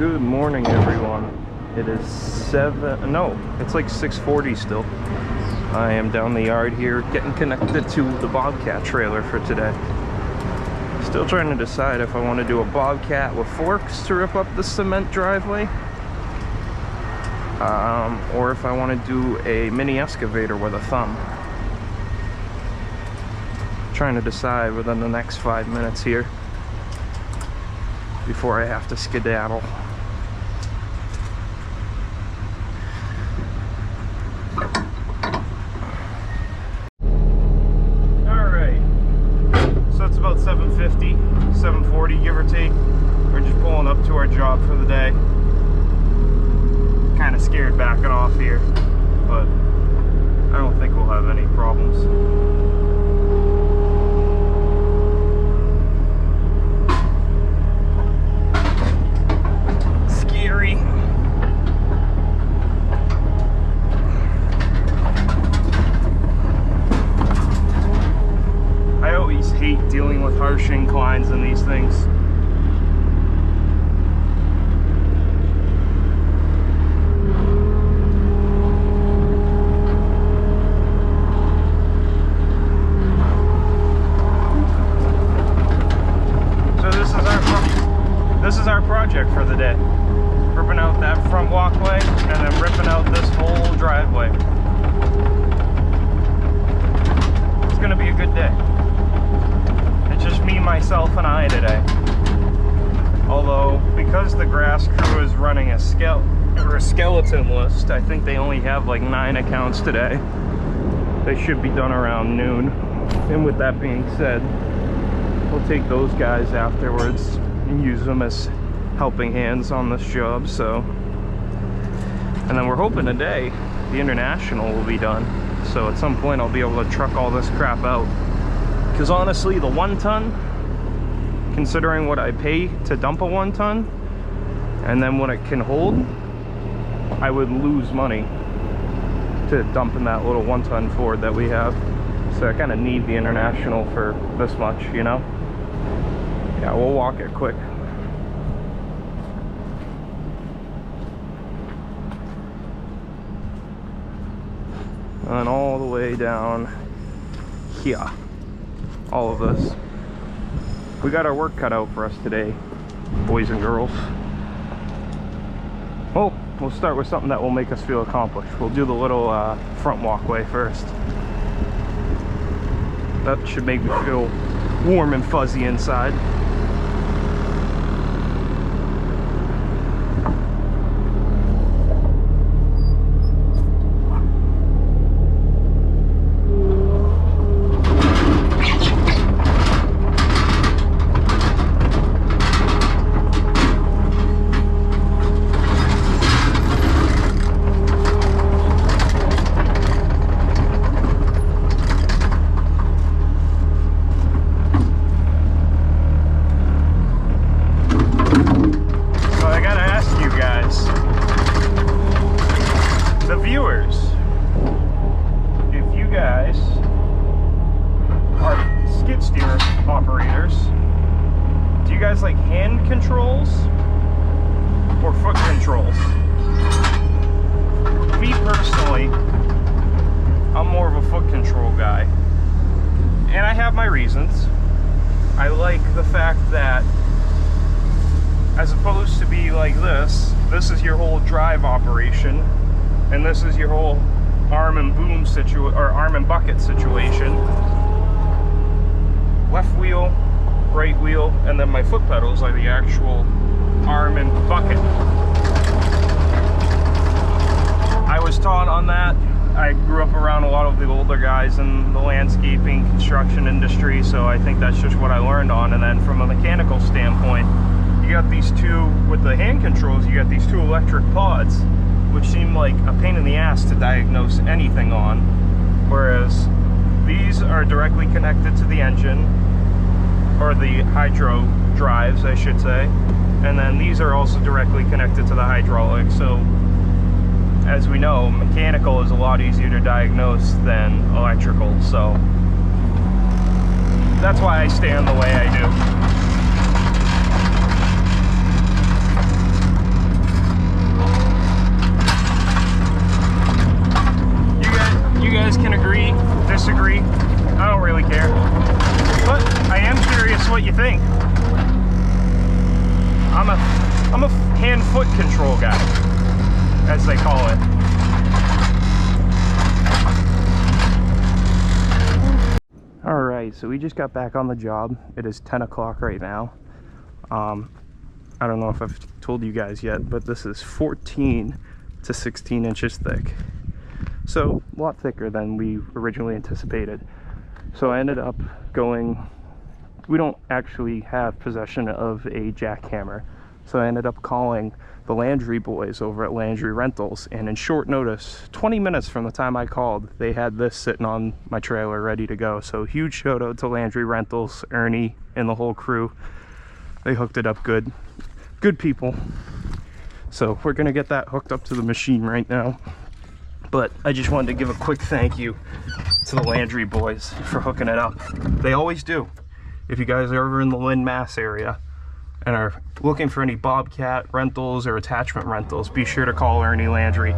Good morning, everyone. It is it's like 6:40 still. I am down the yard here getting connected to the Bobcat trailer for today. Still trying to decide if I want to do a Bobcat with forks to rip up the cement driveway, or if I want to do a mini excavator with a thumb. Trying to decide within the next 5 minutes here before I have to skedaddle. Alright, so it's about 7:50, 7:40 give or take. We're just pulling up to our job for the day. Kind of scared backing off here, but I don't think we'll have any problems. Dealing with harsh inclines and these things. So this is our project for the day. Ripping out that front walkway and then ripping out this whole driveway. It's gonna be a good day. Just me, myself, and I today. Although, because the grass crew is running a skeleton list, I think they only have like 9 accounts today. They should be done around noon. And with that being said, we'll take those guys afterwards and use them as helping hands on this job. So, and then we're hoping today the International will be done. So at some point I'll be able to truck all this crap out. Because honestly, the 1 ton, considering what I pay to dump a 1 ton, and then what it can hold, I would lose money to dump in that little 1 ton Ford that we have. So I kind of need the International for this much, you know? Yeah, we'll walk it quick. And all the way down here. All of this. We got our work cut out for us today, boys and girls. Well, we'll start with something that will make us feel accomplished. We'll do the little front walkway first. That should make me feel warm and fuzzy inside. Like hand controls or foot controls? Me personally, I'm more of a foot control guy, and I have my reasons. I like the fact that as opposed to be like this is your whole drive operation, and this is your whole arm and boom or arm and bucket situation. Left wheel, right wheel, and then my foot pedals are the actual arm and bucket. I was taught on that. I grew up around a lot of the older guys in the landscaping construction industry, so I think that's just what I learned on. And then from a mechanical standpoint, you got these two, with the hand controls, you got these 2 electric pods, which seem like a pain in the ass to diagnose anything on, whereas these are directly connected to the engine, or the hydro drives, I should say, and then these are also directly connected to the hydraulic. So as we know, mechanical is a lot easier to diagnose than electrical, so that's why I stand the way I do. I'm a hand-foot control guy, as they call it. Alright, so we just got back on the job. It is 10 o'clock right now. I don't know if I've told you guys yet, but this is 14 to 16 inches thick. So, a lot thicker than we originally anticipated. So I ended up going, we don't actually have possession of a jackhammer. So I ended up calling the Landry boys over at Landry Rentals, and in short notice, 20 minutes from the time I called, they had this sitting on my trailer ready to go. So huge shout out to Landry Rentals, Ernie, and the whole crew. They hooked it up good. Good people. So we're gonna get that hooked up to the machine right now. But I just wanted to give a quick thank you to the Landry boys for hooking it up. They always do. If you guys are ever in the Lynn, Mass area and are looking for any Bobcat rentals or attachment rentals, be sure to call Ernie Landry.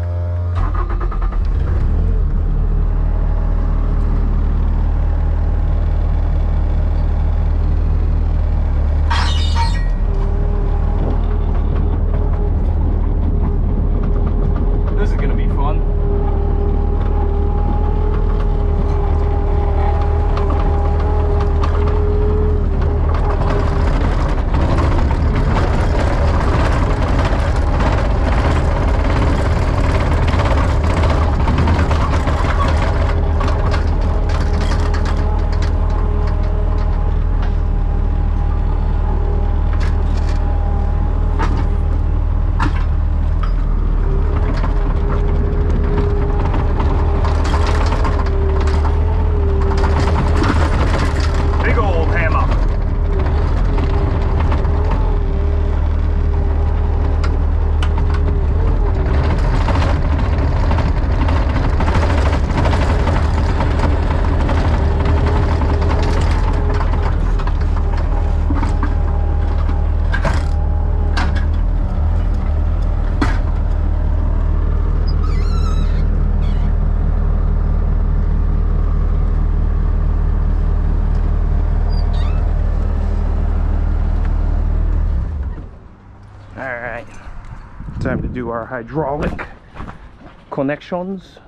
This is gonna be fun. Time to do our hydraulic connections.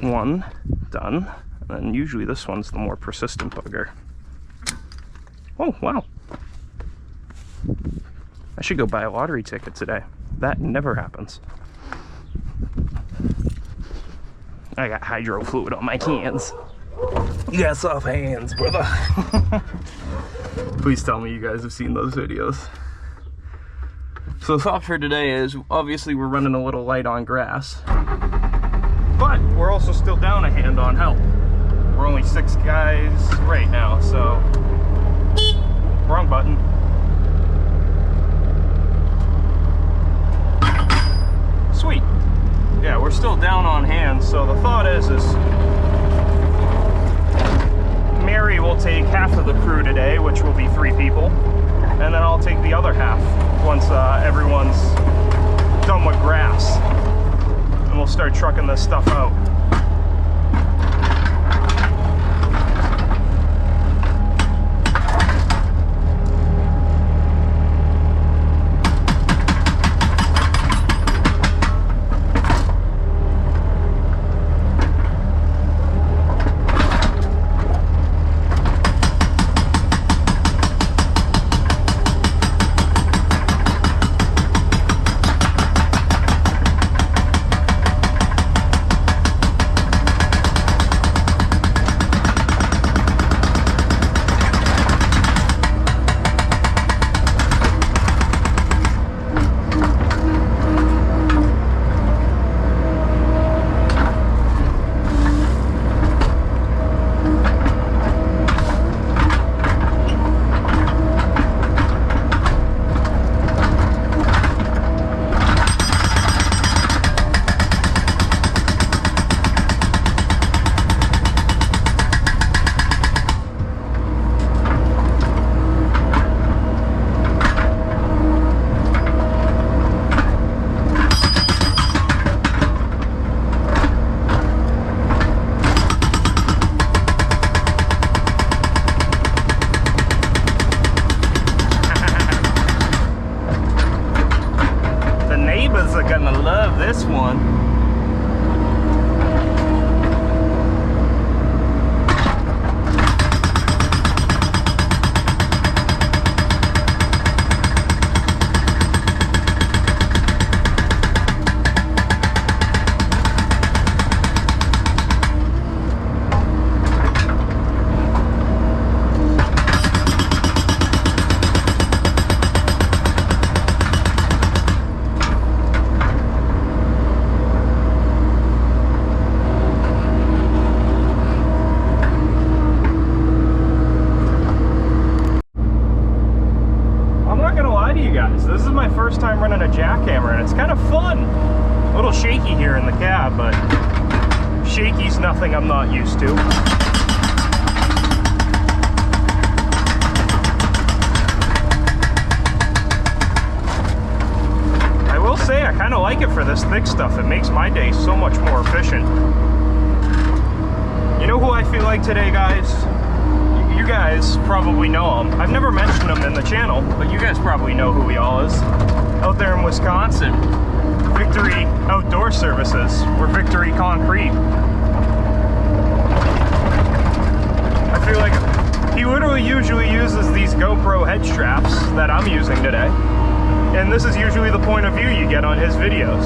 One done, and then usually this one's the more persistent bugger. Oh wow, I should go buy a lottery ticket today. That never happens. I got hydro fluid on my cans. You got soft hands, brother. Please tell me you guys have seen those videos. So the thought for today is, obviously we're running a little light on grass, but we're also still down a hand on help. We're only 6 guys right now, so... Wrong button. Sweet. Yeah, we're still down on hands, so the thought is Mary will take half of the crew today, which will be 3 people, and then I'll take the other half once everyone's done with grass, and we'll start trucking this stuff out. shaky's nothing I'm not used to. I will say I kind of like it for this thick stuff. It makes my day so much more efficient. You know who I feel like today, guys? You guys probably know him. I've never mentioned him in the channel, but you guys probably know who he all is. Out there in Wisconsin, Victory Outdoor Services, or Victory Concrete. I feel like he literally usually uses these GoPro head straps that I'm using today. And this is usually the point of view you get on his videos.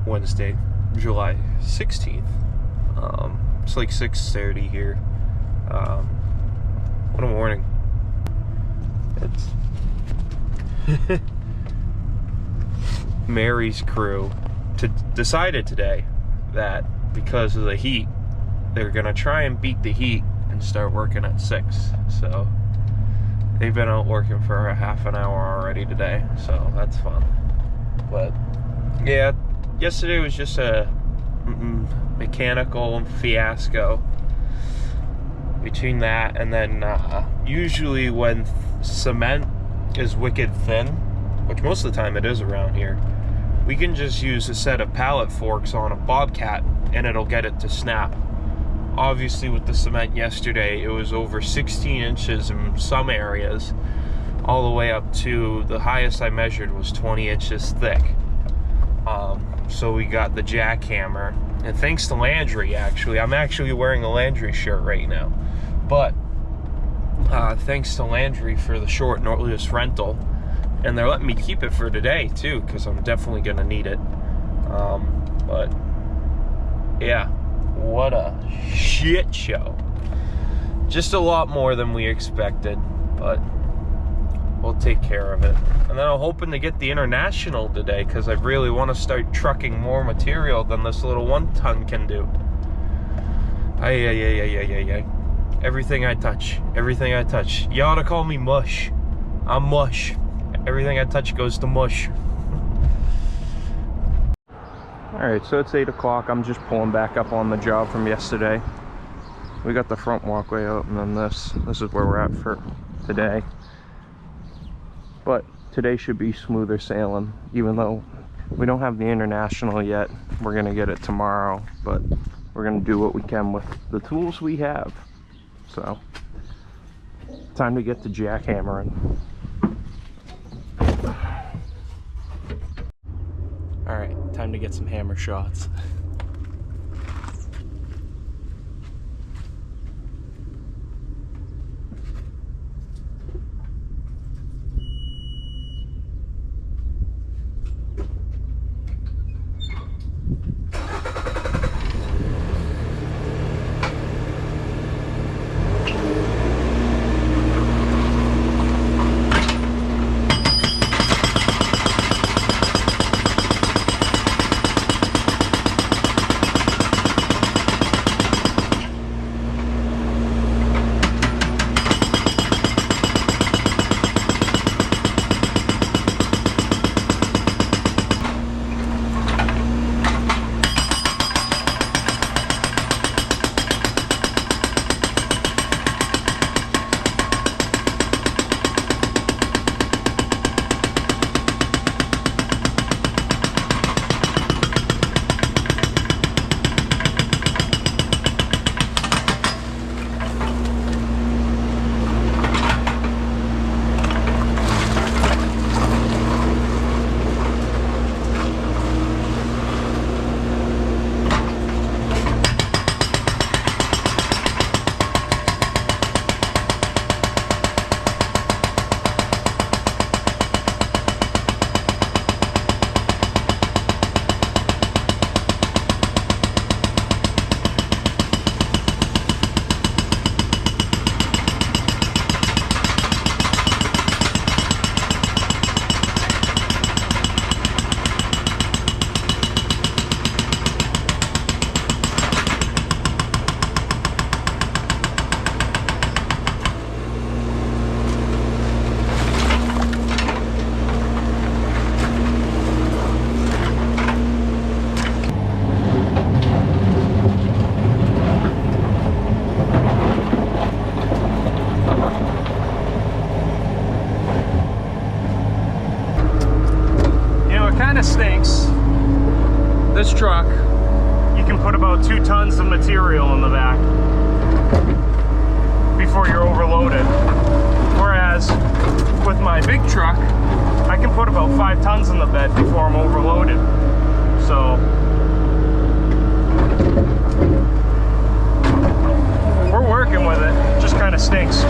Wednesday, July 16th. It's like 6:30 here. What a morning. It's Mary's crew decided today that because of the heat, they're gonna try and beat the heat and start working at 6. So they've been out working for a half an hour already today, so that's fun. But yeah, yesterday was just a mechanical fiasco. Between that and then usually when cement is wicked thin, which most of the time it is around here, we can just use a set of pallet forks on a bobcat and it'll get it to snap. Obviously with the cement yesterday, it was over 16 inches in some areas, all the way up to the highest I measured was 20 inches thick. So we got the jackhammer, and thanks to Landry, actually, I'm actually wearing a Landry shirt right now, but thanks to Landry for the short notice rental, and they're letting me keep it for today too, because I'm definitely gonna need it. But yeah, what a shit show. Just a lot more than we expected, but we'll take care of it. And then I'm hoping to get the International today, because I really want to start trucking more material than this little 1 ton can do. Ay. Everything I touch, everything I touch. You ought to call me mush. I'm mush. Everything I touch goes to mush. Alright, so it's 8 o'clock. I'm just pulling back up on the job from yesterday. We got the front walkway out, and then this is where we're at for today. But today should be smoother sailing, even though we don't have the International yet. We're gonna get it tomorrow, but we're gonna do what we can with the tools we have. So, time to get to jackhammering. Alright, time to get some hammer shots. Stinks. This truck, you can put about 2 tons of material in the back before you're overloaded. Whereas with my big truck, I can put about 5 tons in the bed before I'm overloaded. So we're working with it. It just kind of stinks.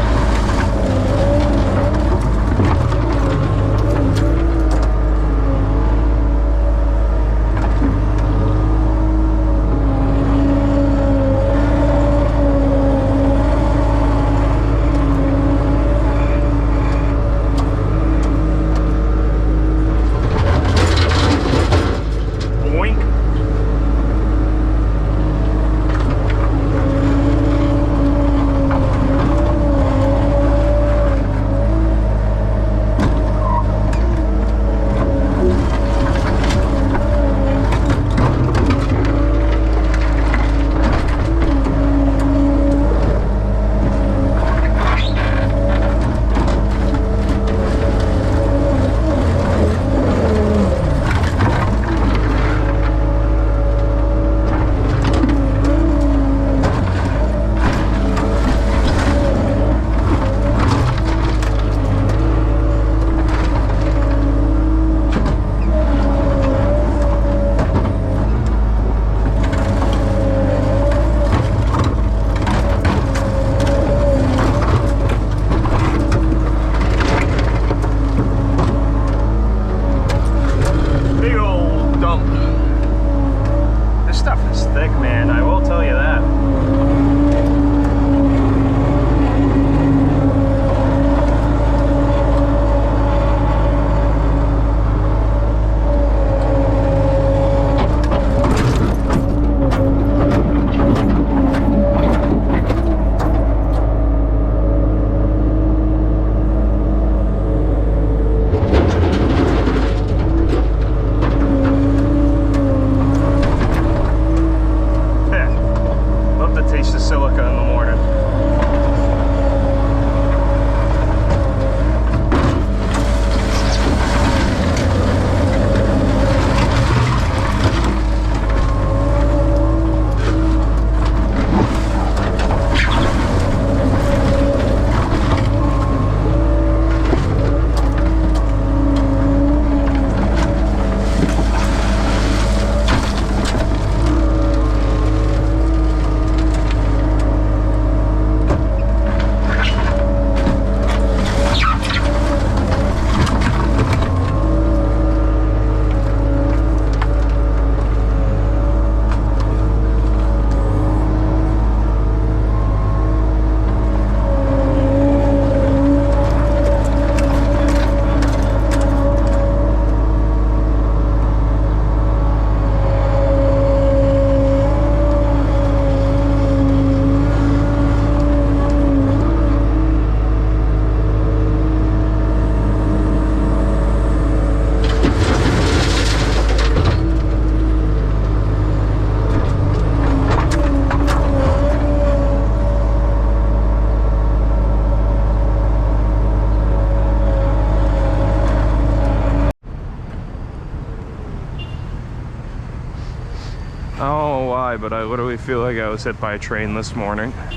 I don't know why, but I literally feel like I was hit by a train this morning. I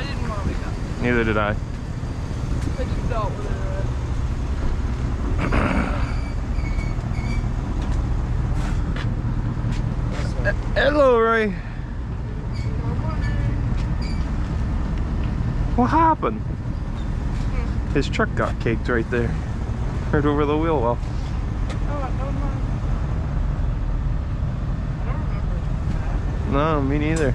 didn't want to wake up. Neither did I. I just dealt with it. Hello, Ray. What happened? His truck got caked right there. Right over the wheel well. Oh, I don't mind. I don't remember. No, me neither.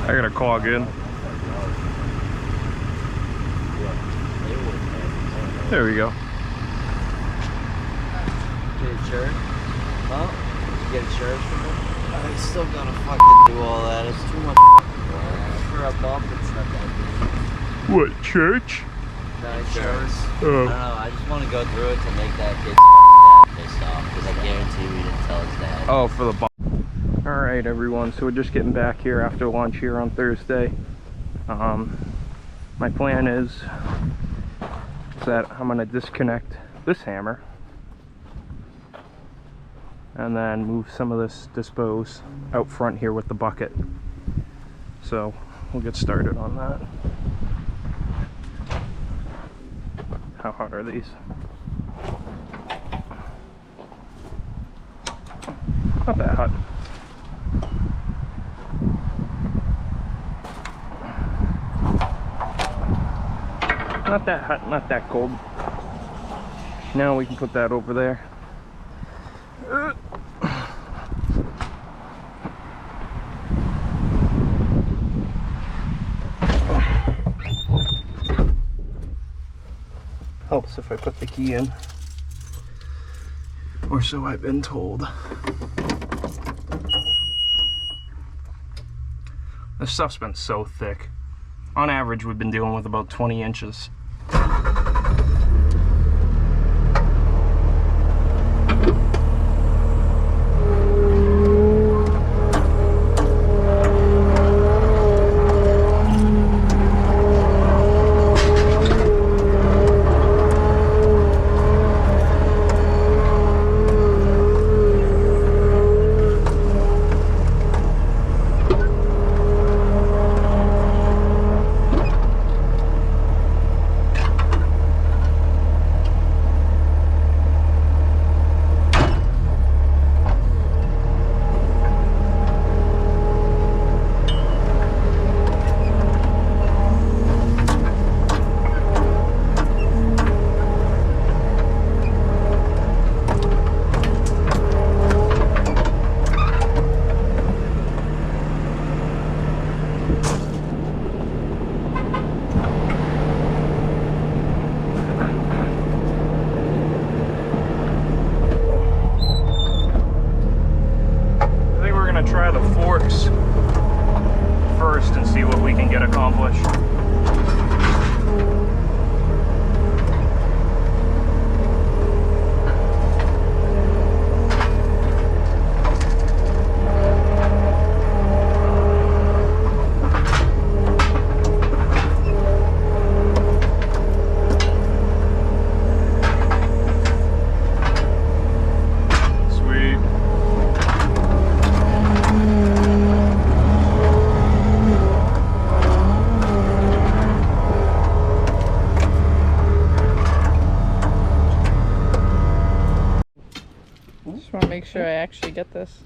I gotta clog in. There we go. Get insurance? Huh? Did you get insurance from them? I still gotta fucking do all that. It's too much fucking work. For a bump, it's not that big. What, church? No insurance. I Oh. don't know. I just want to go through it to make that kid's fucking dad pissed off. Because I guarantee we didn't tell his dad. Oh, for the bump. Alright everyone, so we're just getting back here after lunch here on Thursday. My plan is that I'm going to disconnect this hammer and then move some of this dispose out front here with the bucket. So we'll get started on that. How hot are these? Not that hot. Not that hot, not that cold. Now we can put that over there. Helps if I put the key in. Or so I've been told. This stuff's been so thick. On average, we've been dealing with about 20 inches. Try the forks first and see what we can get accomplished. Make sure I actually get this.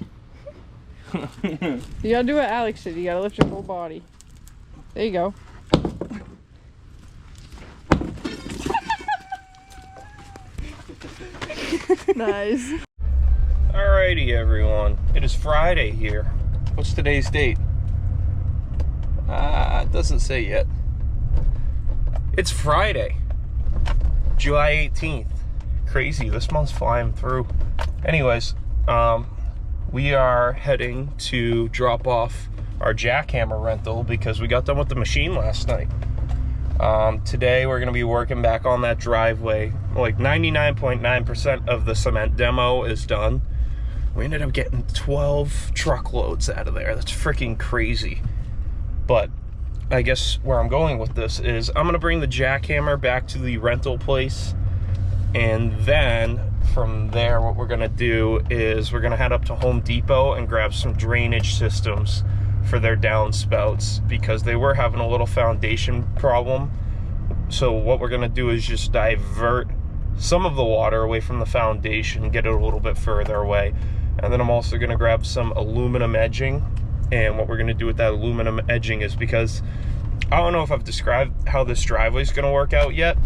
You gotta do what Alex did. You gotta lift your whole body. There you go. Nice. Alrighty, everyone. It is Friday here. What's today's date? It doesn't say yet. It's Friday, July 18th. Crazy. This month's flying through. Anyways, we are heading to drop off our jackhammer rental because we got done with the machine last night. Today we're gonna be working back on that driveway. Like 99.9% of the cement demo is done. We ended up getting 12 truckloads out of there. That's freaking crazy. But I guess where I'm going with this is I'm gonna bring the jackhammer back to the rental place, and then from there what we're gonna do is we're gonna head up to Home Depot and grab some drainage systems for their downspouts because they were having a little foundation problem. So what we're gonna do is just divert some of the water away from the foundation, get it a little bit further away. And then I'm also gonna grab some aluminum edging. And what we're gonna do with that aluminum edging is, because I don't know if I've described how this driveway is gonna work out yet,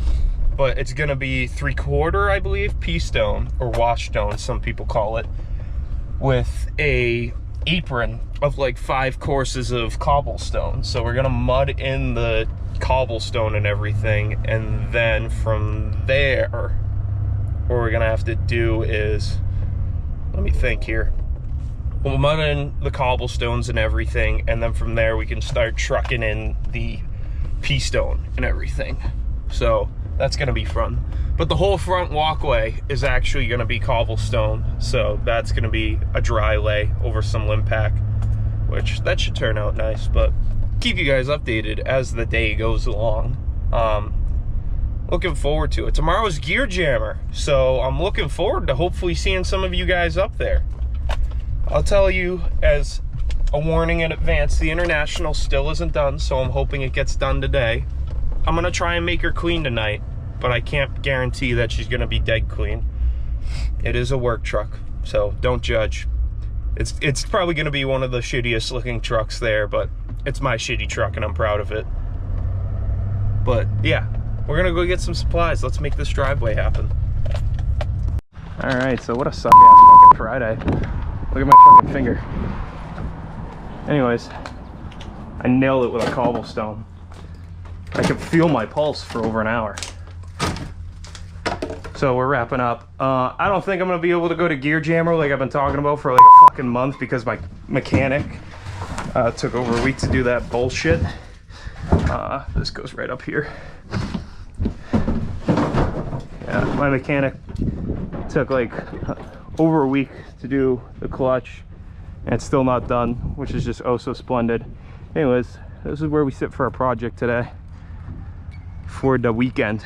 but it's gonna be 3/4, I believe, pea stone, or wash stone, some people call it, with a apron of like 5 courses of cobblestone. So we're gonna mud in the cobblestone and everything, and then from there, what we're gonna have to do is, let me think here. We'll mud in the cobblestones and everything, and then from there we can start trucking in the pea stone and everything. So that's gonna be fun. But the whole front walkway is actually gonna be cobblestone, so that's gonna be a dry lay over some Limpack, which that should turn out nice. But keep you guys updated as the day goes along. Looking forward to it. Tomorrow's Gear Jammer, so I'm looking forward to hopefully seeing some of you guys up there. I'll tell you as a warning in advance, the International still isn't done, so I'm hoping it gets done today. I'm gonna try and make her clean tonight, but I can't guarantee that she's gonna be dead clean. It is a work truck, so don't judge. It's probably gonna be one of the shittiest looking trucks there, but it's my shitty truck and I'm proud of it. But yeah, we're gonna go get some supplies. Let's make this driveway happen. All right, so what a suck ass fucking Friday. Look at my fucking finger. Anyways, I nailed it with a cobblestone. I could feel my pulse for over an hour. So we're wrapping up. I don't think I'm gonna be able to go to Gear Jammer like I've been talking about for like a fucking month, because my mechanic took over a week to do that bullshit. This goes right up here. Yeah, my mechanic took like over a week to do the clutch, and it's still not done, which is just oh so splendid. Anyways, this is where we sit for our project today for the weekend.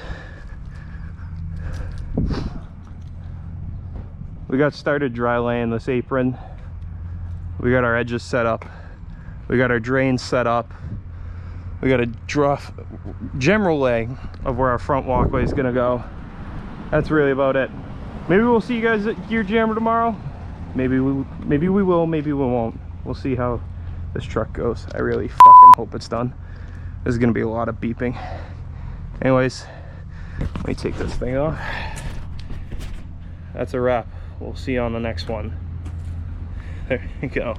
We got started dry laying this apron. We got our edges set up. We got our drains set up. We got a general lay of where our front walkway is gonna go. That's really about it. Maybe we'll see you guys at Gear Jammer tomorrow. Maybe we will, maybe we won't. We'll see how this truck goes. I really fucking hope it's done. This is gonna be a lot of beeping. Anyways, let me take this thing off. That's a wrap. We'll see you on the next one. There you go.